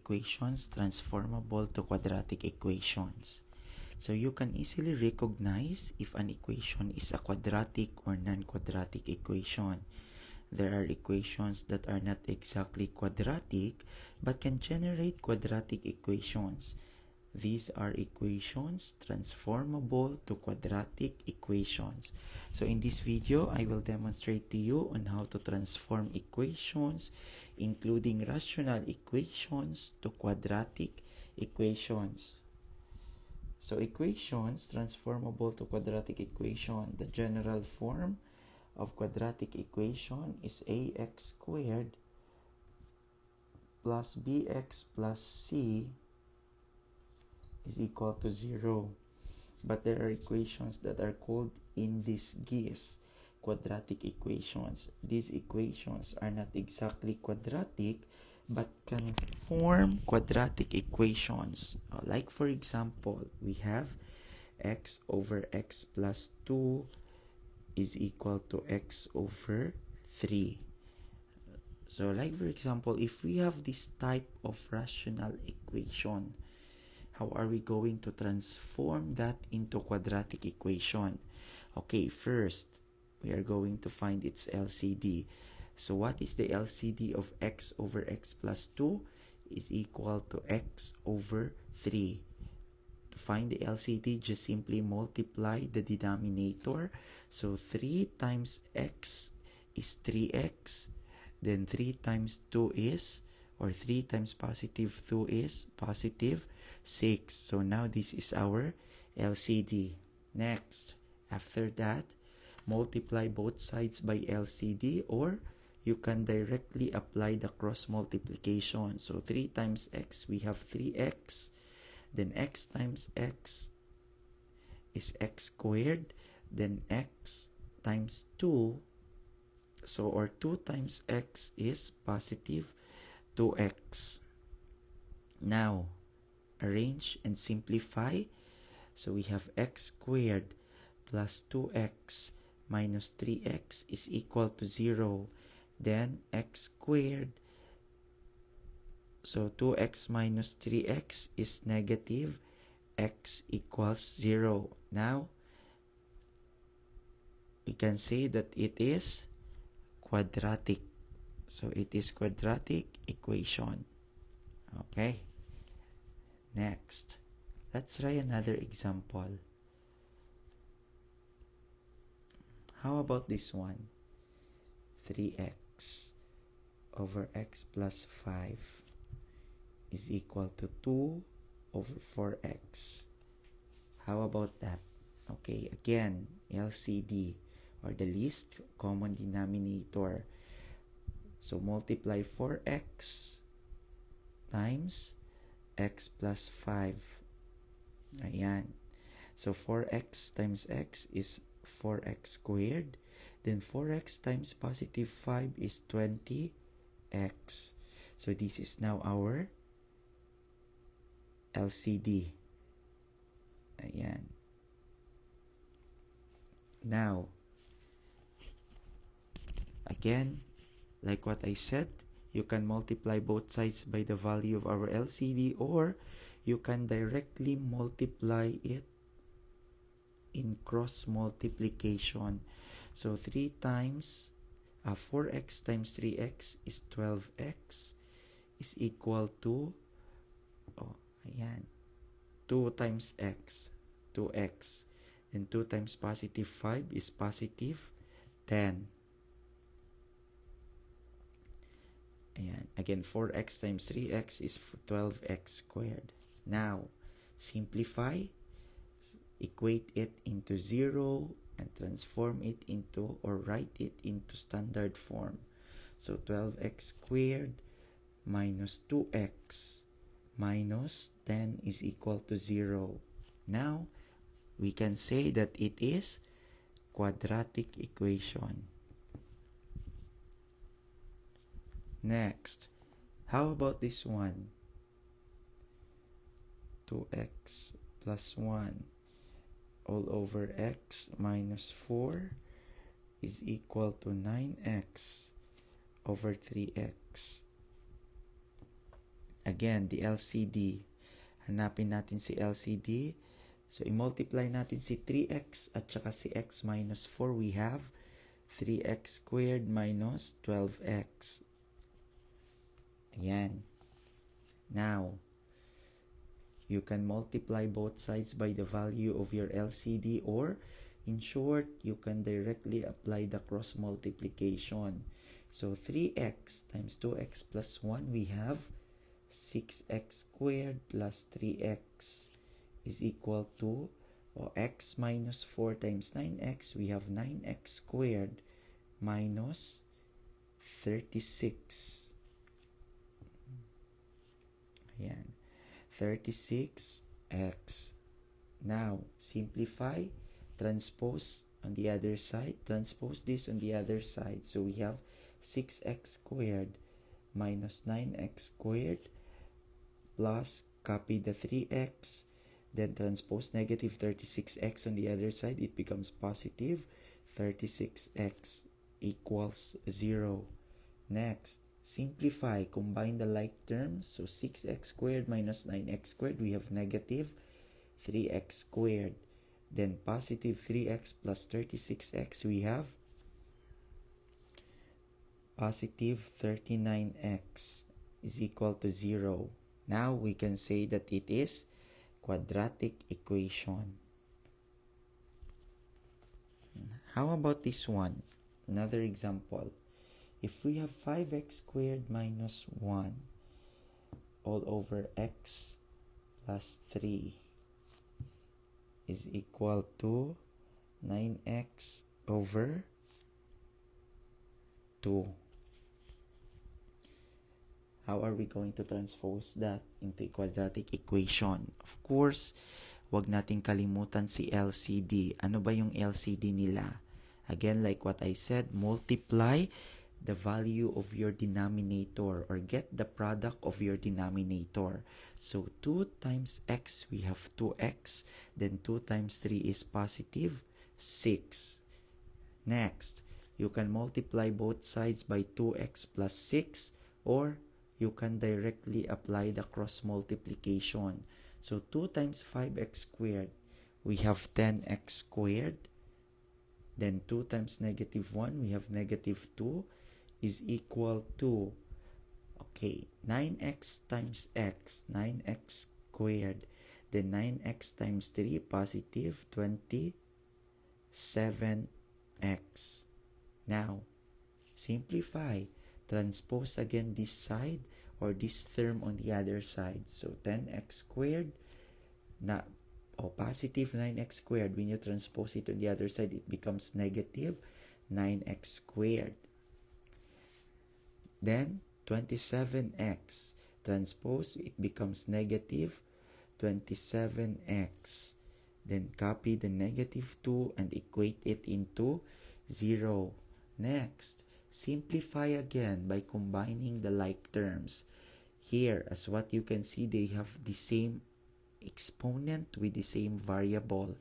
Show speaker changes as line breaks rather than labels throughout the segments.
equations transformable to quadratic equations. So you can easily recognize if an equation is a quadratic or non-quadratic equation. There are equations that are not exactly quadratic but can generate quadratic equations. These are equations transformable to quadratic equations. So in this video, I will demonstrate to you on how to transform equations, including rational equations, to quadratic equations. So equations transformable to quadratic equation. The general form of quadratic equation is ax squared plus bx plus c is equal to 0. But there are equations that are called in this guise quadratic equations. These equations are not exactly quadratic but can form quadratic equations. Like for example, we have x over x plus 2 is equal to x over 3. So like for example, if we have this type of rational equation, how are we going to transform that into quadratic equation? Okay, first, we are going to find its LCD. So what is the LCD of x over x plus 2 is equal to x over 3. To find the LCD, just simply multiply the denominator. So 3 times x is 3x. Then 3 times 2 is, or 3 times positive 2 is positive 6. So now this is our LCD. Next, after that, multiply both sides by LCD, or you can directly apply the cross multiplication. So 3 times x, we have 3x. Then x times x is x squared. Then x times 2, so or 2 times x is positive 2x. Now, arrange and simplify. So we have x squared plus 2x minus 3x is equal to 0. Then x squared, so 2x minus 3x is negative, x equals 0. Now, we can say that it is quadratic. So it is quadratic equation. Okay. Next, let's try another example. How about this one? 3x over x plus 5 is equal to 2 over 4x. How about that? Okay, again, LCD, or the least common denominator. So multiply 4x times x plus 5. Ayan. So 4x times x is 4x squared. Then 4x times positive 5 is 20x. So this is now our LCD. Ayan. Now, again, like what I said, you can multiply both sides by the value of our LCD, or you can directly multiply it in cross multiplication. So 3 times 4x times 3x is 12x is equal to 2 times x, 2x. And 2 times positive 5 is positive 10. Ayan. Again, 4x times 3x is 12x squared. Now, simplify, equate it into 0, and transform it into, or write it into standard form. So 12x squared minus 2x minus 10 is equal to 0. Now, we can say that it is quadratic equation. Next, how about this one? 2x plus 1 all over x minus 4 is equal to 9x over 3x. again, the LCD. Hanapin natin si LCD. So, i-multiply natin si 3x at saka si x minus 4. We have 3x squared minus 12x. Ayan. Now, you can multiply both sides by the value of your LCD, or in short, you can directly apply the cross multiplication. So 3x times 2x plus 1, we have 6x squared plus 3x is equal to, x minus 4 times 9x, we have 9x squared minus 36. Ayan. 36x. Now, simplify, transpose on the other side, transpose this on the other side. So we have 6x squared minus 9x squared plus, copy the 3x, then transpose negative 36x on the other side. It becomes positive 36x equals 0. Next, simplify, combine the like terms. So 6x squared minus 9x squared, we have negative 3x squared. Then positive 3x plus 36x, we have positive 39x is equal to 0. Now we can say that it is quadratic equation. How about this one? Another example. If we have 5x squared minus 1 all over x plus 3 is equal to 9x over 2. How are we going to transpose that into a quadratic equation? Of course, wag nating kalimutan si LCD. Ano ba yung LCD nila? Again, like what I said, multiply the value of your denominator or get the product of your denominator. So 2 times x, we have 2x. Then 2 times 3 is positive 6. Next, you can multiply both sides by 2x plus 6, or you can directly apply the cross multiplication. So 2 times 5x squared, we have 10x squared. Then 2 times negative 1, we have negative 2 is equal to, okay, 9x times x, 9x squared. Then 9x times 3, positive 27x. Now, simplify. Transpose again this side or this term on the other side. So 10x squared positive 9x squared. When you transpose it on the other side, it becomes negative 9x squared. Then 27x. Transpose, it becomes negative 27x. Then copy the negative 2 and equate it into 0. Next, simplify again by combining the like terms. Here, as what you can see, they have the same exponent with the same variable.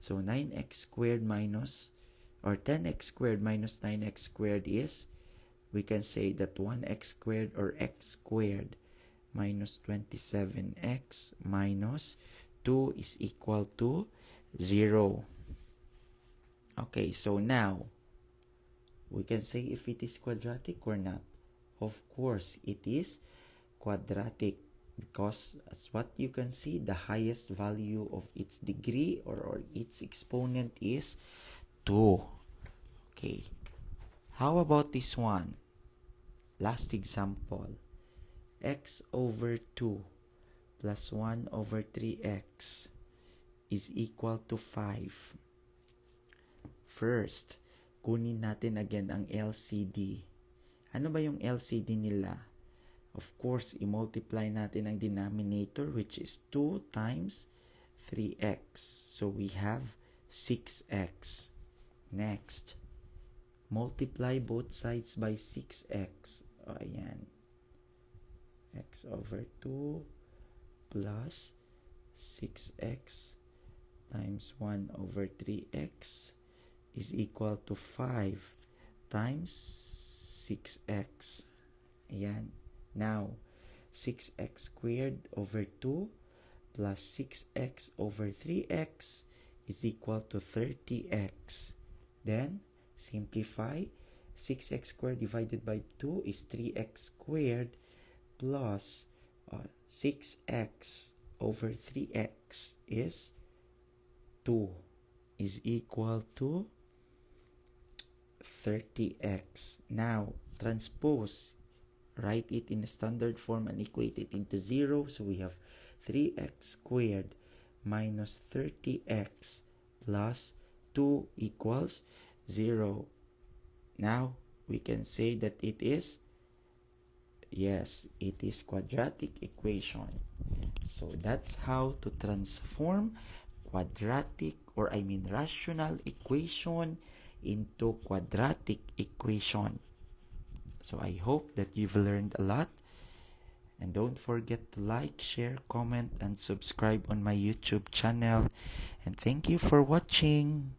So 9x squared minus, or 10x squared minus 9x squared is, we can say that 1x squared or x squared minus 27x minus 2 is equal to 0. Okay, so now, we can say if it is quadratic or not. Of course, it is quadratic because as what you can see, the highest value of its degree or its exponent is 2. Okay. How about this one? Last example. X over 2 plus 1 over 3x is equal to 5. First, kunin natin again ang LCD. Ano ba yung LCD nila? Of course, i-multiply natin ang denominator, which is 2 times 3x. So we have 6x. Next, multiply both sides by 6x. O, ayan. X over 2 plus 6x times 1 over 3x is equal to 5 times 6x. Ayan. Now, 6x squared over 2 plus 6x over 3x is equal to 30x. Then, simplify. 6x squared divided by 2 is 3x squared plus 6x over 3x is 2 is equal to 30x. Now, transpose. Write it in a standard form and equate it into 0. So we have 3x squared minus 30x plus 2 equals 0. Now, we can say that it is, yes, it is quadratic equation. So that's how to transform quadratic, or I mean rational equation into quadratic equation. So I hope that you've learned a lot. And don't forget to like, share, comment, and subscribe on my YouTube channel. And thank you for watching.